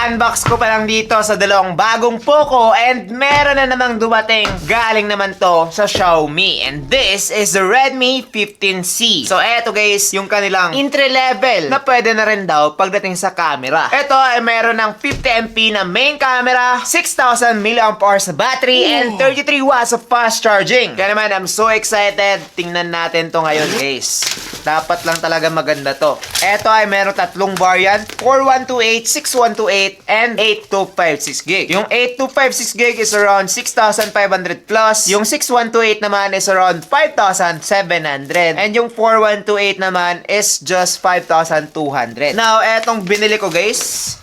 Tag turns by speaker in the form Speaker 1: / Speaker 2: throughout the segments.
Speaker 1: Kaka-unbox ko pa lang dito sa dalawang bagong Poco and meron na namang dumating. Galing naman to sa Xiaomi and this is the Redmi 15C. So eto guys, yung kanilang entry level na pwede na rin daw pagdating sa camera. Ito ay meron ng 50MP na main camera, 6,000 mAh sa battery, and 33 watts of fast charging. Kaya naman, I'm so excited. Tingnan natin to ngayon guys. Dapat lang talaga maganda to. Ito ay meron tatlong variant, 4128, 6128, and 8256GB. Yung 8256GB is around 6,500 plus. Yung 6128 naman is around 5,700. And yung 4128 naman is just 5,200. Now, etong binili ko guys,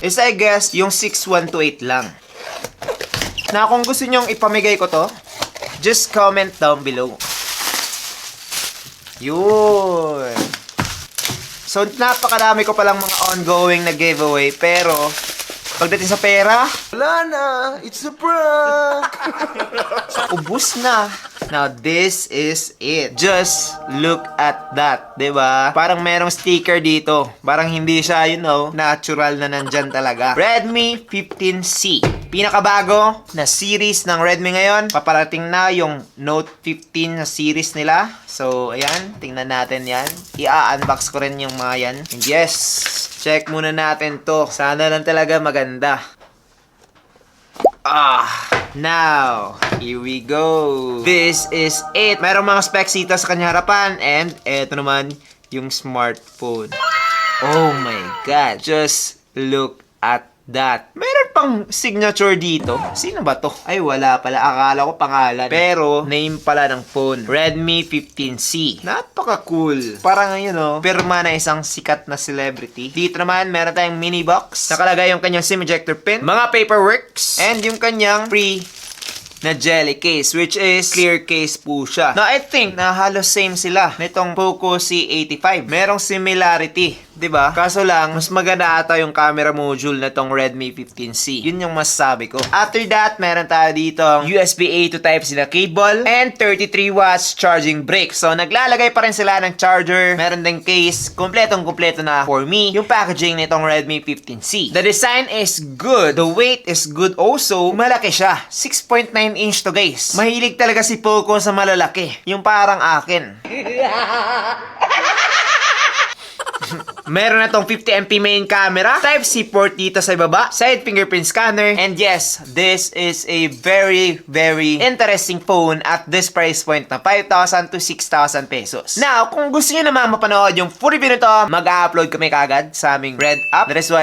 Speaker 1: is I guess yung 6128 lang. Na kung gusto nyong ipamigay ko to, just comment down below. Yun. So, napakarami ko palang mga ongoing na giveaway. Pero, pagdating sa pera, wala na. It's a prank. Ubus na. Now, this is it. Just look at that. Diba? Parang merong sticker dito. Parang hindi siya, you know, natural na nandyan talaga. Redmi 15C. Pinakabago na series ng Redmi ngayon. Paparating na yung Note 15 na series nila. So, ayan. Tingnan natin yan. I-unbox ko rin yung mga yan. And yes, check muna natin to. Sana lang talaga maganda. Now, here we go. This is it. Merong mga specs dito sa kanya harapan. And eto naman yung smartphone. Oh my God. Just look at that. Meron pang signature dito. Sino ba to? Ay, wala pala. Akala ko pangalan. Pero, name pala ng phone. Redmi 15C. Napaka-cool. Parang, you know, pirma na isang sikat na celebrity. Dito naman, meron tayong mini box. Nakalagay yung kanyang SIM ejector pin, mga paperworks, and yung kanyang free na jelly case, which is clear case po siya. Now, I think na halos same sila nitong Poco C85. Merong similarity, 'di ba? Kaso lang, mas maganda ata yung camera module na tong Redmi 15C. Yun yung masasabi ko. After that, meron tayo dito USB-A to Type-C na cable and 33 watts charging brick. So, naglalagay pa rin sila ng charger. Meron ding case. Kompletong-kompleto na for me yung packaging nitong Redmi 15C. The design is good. The weight is good also. Malaki siya. 6.9 inch to guys. Mahilig talaga si Poco sa malalaki. Yung parang akin. Meron na tong 50MP main camera, Type-C port dito sa ibaba, side fingerprint scanner, and yes, this is a very, very interesting phone at this price point na 5,000 to 6,000 pesos. Now, kung gusto niyo naman mapanood yung full review nito, mag-upload kami kagad sa aming Red app. That is why